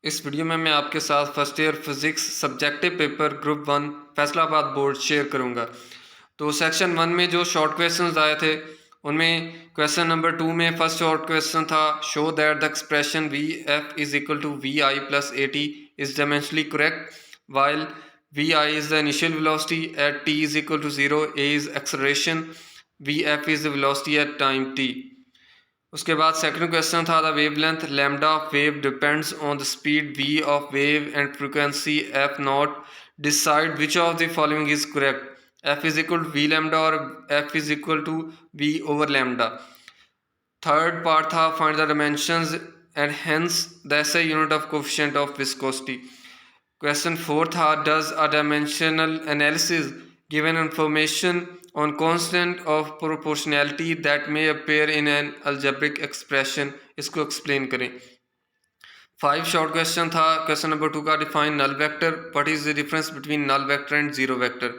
इस वीडियो में मैं आपके साथ first year physics subjective paper group 1 Faisalabad board share करूंगा। तो सेक्शन 1 में जो शॉर्ट क्वेश्चंस आए थे उनमें क्वेश्चन नंबर 2 में फर्स्ट शॉर्ट क्वेश्चन था, show that the expression v f is equal to v i plus a t is dimensionally correct while v i is the initial velocity at t is equal to 0, a is acceleration, v f is the velocity at time t. उसके बाद second question था, the wavelength lambda of wave depends on the speed v of wave and frequency f not, decide which of the following is correct, f is equal to v lambda और f is equal to v over lambda. Third part था, find the dimensions and hence the SI unit of coefficient of viscosity. Question 4 था, does a dimensional analysis give an information on constant of proportionality that may appear in an algebraic expression? इसको explain करें। 5 short question था। Question number 2 का, define null vector, what is the difference between null vector and zero vector.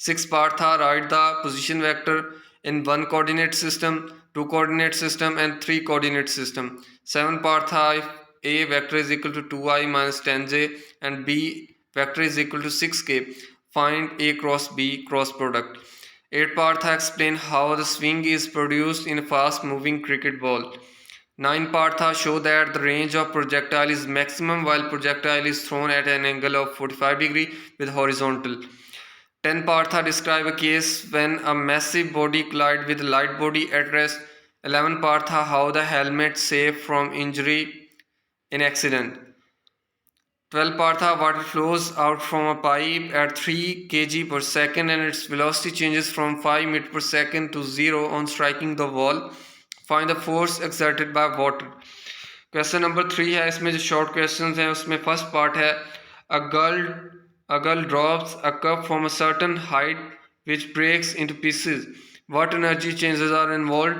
6 part था, write the position vector in 1 coordinate system, 2 coordinate system and 3 coordinate system. 7 part था, a vector is equal to 2i minus 10j and b vector is equal to 6k, find a cross b cross product। 8 part था, explain how the swing is produced in a fast moving cricket ball। 9 part था, show that the range of projectile is maximum while projectile is thrown at an angle of 45 degree with horizontal। 10 part था, describe a case when a massive body collide with a light body at rest। 11 part था, how the helmet save from injury in accident। 12 part था, water flows out from a pipe at 3 kg per second and its velocity changes from 5 meter per second to 0 on striking the wall, find the force exerted by water। Question number 3 है, इसमें जो short question हैं उसमें first part है, a girl drops a cup from a certain height which breaks into pieces, what energy changes are involved।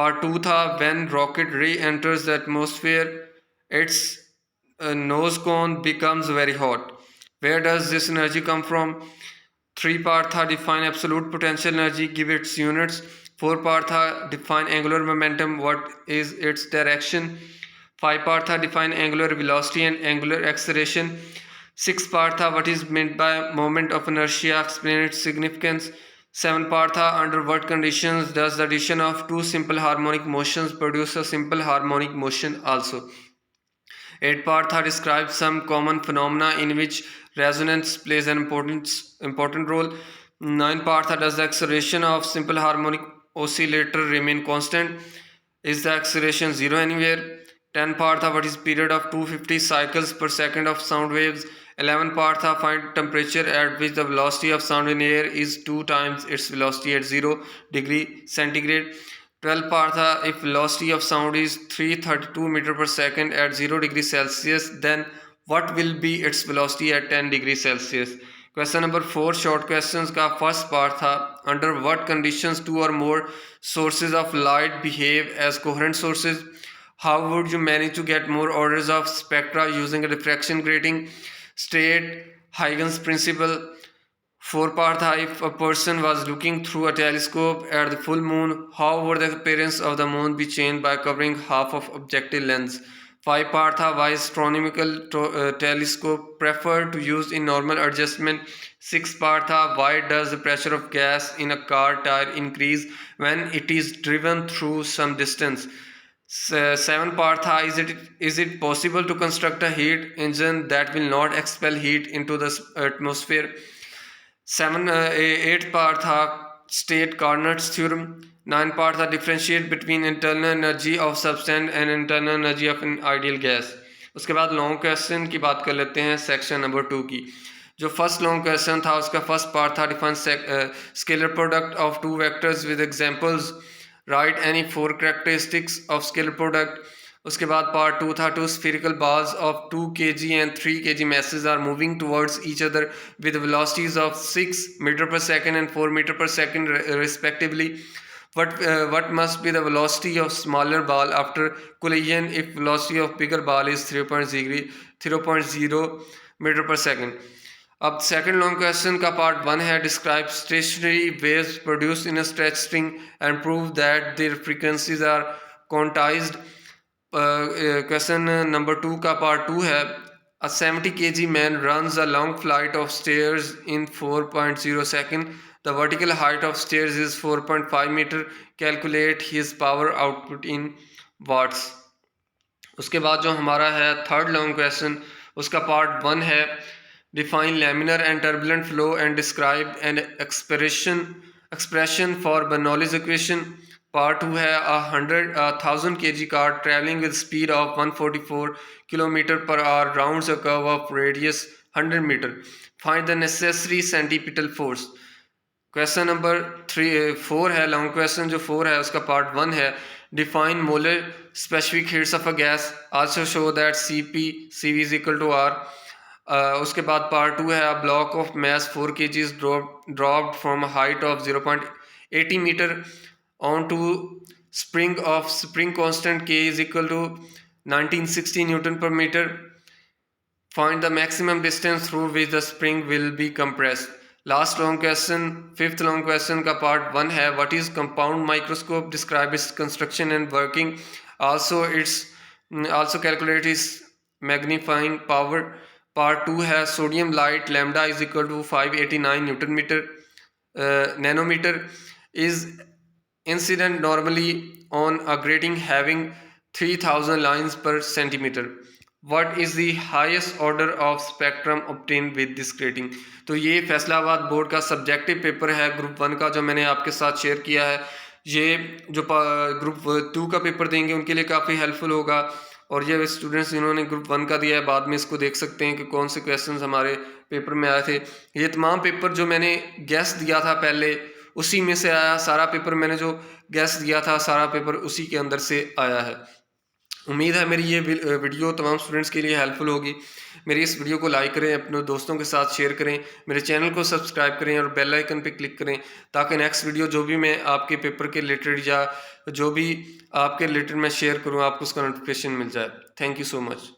Part 2 था, when rocket re-enters the atmosphere its nose cone becomes very hot, where does this energy come from। 3 part था, define absolute potential energy, give its units। 4 part था, define angular momentum, what is its direction। 5 part था, define angular velocity and angular acceleration। 6 part था, what is meant by moment of inertia, explain its significance। 7 part था, under what conditions does the addition of two simple harmonic motions produce a simple harmonic motion also। 8 part था, describe some common phenomena in which resonance plays an important role। 9 part था, does the acceleration of simple harmonic oscillator remain constant, is the acceleration zero anywhere। 10 part था, what is period of 250 cycles per second of sound waves। 11 part था, find temperature at which the velocity of sound in air is 2 times its velocity at 0 degree centigrade। 12 part था, if velocity of sound is 332 meter per second at 0 degree Celsius, then what will be its velocity at 10 degree Celsius। Question number 4 short questions का first part था, under what conditions two or more sources of light behave as coherent sources, how would you manage to get more orders of spectra using a diffraction grating, state Huygens principle। 4 part था, if a person was looking through a telescope at the full moon, how would the appearance of the moon be changed by covering half of objective lens। 5 part था, why astronomical telescope preferred to use in normal adjustment। 6 part था, why does the pressure of gas in a car tire increase when it is driven through some distance। 7 part था, is it possible to construct a heat engine that will not expel heat into the atmosphere। 8 part था, state Carnot's theorem। 9 part था, differentiate between internal energy of substance and internal energy of an ideal gas। उसके बाद long question की बात कर लेते हैं section number 2 की। जो फर्स्ट लॉन्ग क्वेश्चन था उसका फर्स्ट पार्ट था, define scalar product of two vectors with examples, write any 4 characteristics of scalar product. उसके बाद पार्ट 2 था, two spherical balls of 2 kg and 3 kg masses are moving towards each other with velocities of 6 meter per second and 4 meter per second respectively, what must be the velocity of smaller ball after collision if velocity of bigger ball is 3.0 meter per second। अब second long question का part 1 है, describe stationary waves produced in a stretch string and prove that their frequencies are quantised. Question number 2 का part 2 है। A 70 kg man runs a long flight of stairs in 4.0 second. The vertical height of stairs is 4.5 meter. Calculate his power output in watts. उसके बाद जो हमारा है third long question, उसका part 1 है। Define laminar and turbulent flow and describe an expression for Bernoulli's equation. Part 2 है। 1000 kg car traveling with speed of 144 kilometer per hour rounds a curve of radius 100 meter. Find the necessary centripetal force. Question number 4 है। Long question जो 4 है उसका part 1 है। Define molar specific heats of a gas, also show that CV is equal to R। उसके बाद part 2 है। A block of mass 4 kg dropped from height of 0.80 metre on to spring constant K is equal to 1960 Newton per meter. Find the maximum distance through which the spring will be compressed. Last long question, fifth long question का part 1 है। What is compound microscope, describe its construction and working, also calculate its magnifying power. Part 2 है। Sodium light lambda is equal to 589 newton metre nanometre is incident normally on a grating having 3000 lines per centimetre. What is the highest order of spectrum obtained with this grating? तो ये Faisalabad board का subjective paper है group 1 का, जो मैंने आपके साथ share किया है। ये जो ग्रुप 2 का पेपर देंगे उनके लिए काफ़ी हेल्पफुल होगा। और ये स्टूडेंट्स जिन्होंने ग्रुप 1 का दिया है बाद में इसको देख सकते हैं कि कौन से क्वेश्चंस हमारे पेपर में आए थे। ये तमाम पेपर जो मैंने गैस दिया था पहले उसी में से आया। सारा पेपर मैंने जो गैस दिया था सारा पेपर उसी के अंदर से आया है। उम्मीद है मेरी ये वीडियो तमाम स्टूडेंट्स के लिए हेल्पफुल होगी। मेरी इस वीडियो को लाइक करें, अपने दोस्तों के साथ शेयर करें, मेरे चैनल को सब्सक्राइब करें और बेल आइकन पे क्लिक करें ताकि नेक्स्ट वीडियो जो भी मैं आपके पेपर के रिलेटेड या जो भी आपके रिलेटेड मैं शेयर करूं आपको उसका नोटिफिकेशन मिल जाए। Thank you so much.